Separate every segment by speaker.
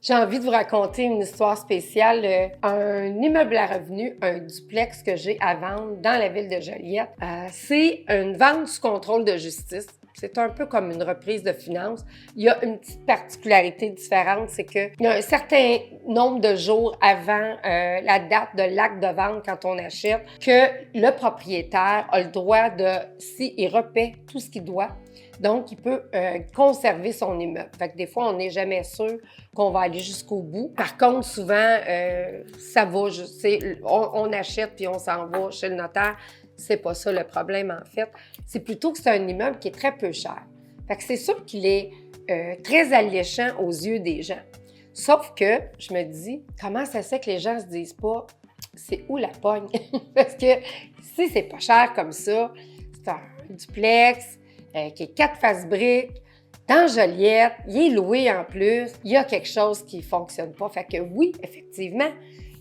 Speaker 1: J'ai envie de vous raconter une histoire spéciale. Un immeuble à revenus, un duplex que j'ai à vendre dans la ville de Joliette. C'est une vente sous contrôle de justice. C'est un peu comme une reprise de finances. Il y a une petite particularité différente, c'est qu'il y a un certain nombre de jours avant la date de l'acte de vente quand on achète que le propriétaire a le droit de, s'il repaie tout ce qu'il doit, donc il peut conserver son immeuble. Fait que des fois, on n'est jamais sûr qu'on va aller jusqu'au bout. Par contre, souvent, ça va, on achète puis on s'en va chez le notaire. C'est pas ça le problème, en fait. C'est plutôt que c'est un immeuble qui est très peu cher. Fait que c'est sûr qu'il est très alléchant aux yeux des gens. Sauf que je me dis, comment ça se fait que les gens se disent pas, c'est où la pogne? Parce que si c'est pas cher comme ça, c'est un duplex qui est 4 faces briques, dans Joliette, il est loué en plus, il y a quelque chose qui fonctionne pas. Fait que oui, effectivement,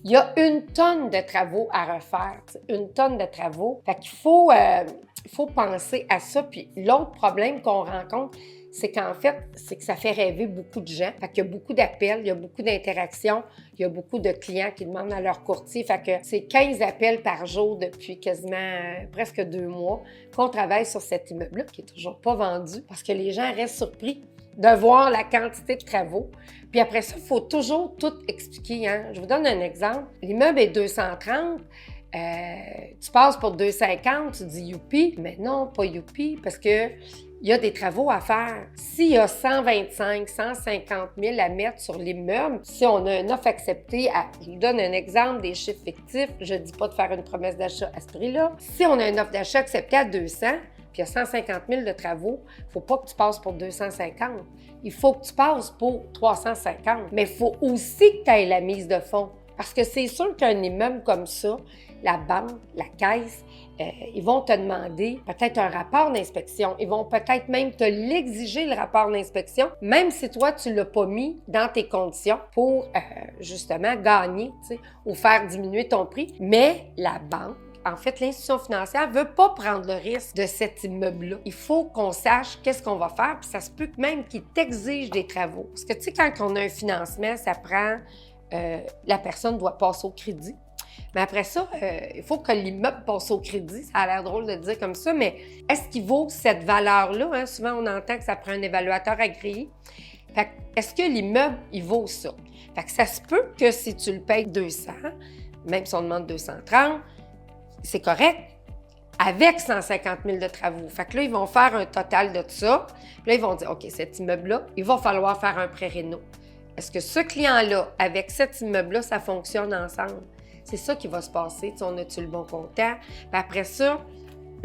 Speaker 1: il y a une tonne de travaux à refaire, une tonne de travaux. Fait qu'il faut penser à ça. Puis l'autre problème qu'on rencontre, c'est qu'en fait, c'est que ça fait rêver beaucoup de gens. Fait qu'il y a beaucoup d'appels, il y a beaucoup d'interactions, il y a beaucoup de clients qui demandent à leur courtier. Fait que c'est 15 appels par jour depuis quasiment presque 2 mois qu'on travaille sur cet immeuble-là qui est toujours pas vendu parce que les gens restent surpris de voir la quantité de travaux. Puis après ça, il faut toujours tout expliquer. Hein? Je vous donne un exemple. L'immeuble est 230, tu passes pour 250, tu dis youpi, mais non, pas youpi, parce que il y a des travaux à faire. S'il y a 125, 150 000 à mettre sur l'immeuble, si on a une offre acceptée, je vous donne un exemple des chiffres fictifs, je ne dis pas de faire une promesse d'achat à ce prix-là. Si on a une offre d'achat acceptée à 200, puis il y a 150 000 de travaux, il ne faut pas que tu passes pour 250. Il faut que tu passes pour 350. Mais il faut aussi que tu aies la mise de fonds. Parce que c'est sûr qu'un immeuble comme ça, la banque, la caisse, ils vont te demander peut-être un rapport d'inspection. Ils vont peut-être même te l'exiger, le rapport d'inspection, même si toi, tu ne l'as pas mis dans tes conditions pour justement gagner, ou faire diminuer ton prix. Mais la banque, en fait, l'institution financière ne veut pas prendre le risque de cet immeuble-là. Il faut qu'on sache qu'est-ce qu'on va faire, puis ça se peut même qu'ils t'exigent des travaux. Parce que, tu sais, quand on a un financement, ça prend... la personne doit passer au crédit. Mais après ça, il faut que l'immeuble passe au crédit. Ça a l'air drôle de dire comme ça, mais est-ce qu'il vaut cette valeur-là? Hein? Souvent, on entend que ça prend un évaluateur agréé. Fait que, est-ce que l'immeuble, il vaut ça? Fait que ça se peut que si tu le payes 200, même si on demande 230, c'est correct, avec 150 000 de travaux. Fait que là, ils vont faire un total de tout ça. Puis là, ils vont dire, OK, cet immeuble-là, il va falloir faire un pré-réno. Est-ce que ce client-là, avec cet immeuble-là, ça fonctionne ensemble? C'est ça qui va se passer. On a-tu le bon comptant? Puis après ça,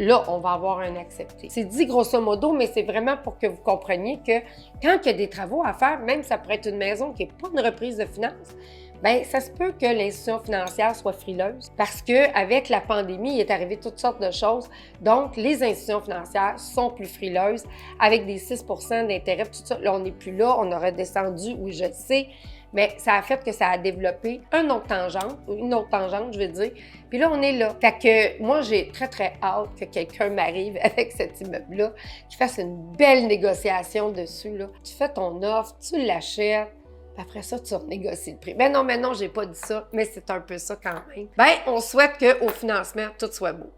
Speaker 1: là, on va avoir un accepté. C'est dit grosso modo, mais c'est vraiment pour que vous compreniez que quand il y a des travaux à faire, même ça pourrait être une maison qui n'est pas une reprise de finances, bien, ça se peut que l'institution financière soit frileuse parce qu'avec la pandémie, il est arrivé toutes sortes de choses. Donc, les institutions financières sont plus frileuses avec des 6 % d'intérêt, tout ça. Là, on n'est plus là, on aurait descendu, oui, je le sais, mais ça a fait que ça a développé une autre tangente, je veux dire. Puis là, on est là. Fait que moi, j'ai très, très hâte que quelqu'un m'arrive avec cet immeuble-là, qu'il fasse une belle négociation dessus, là. Tu fais ton offre, tu l'achètes. Après ça, tu renégocies le prix. Ben non, j'ai pas dit ça, mais c'est un peu ça quand même. Ben, on souhaite qu'au financement, tout soit beau.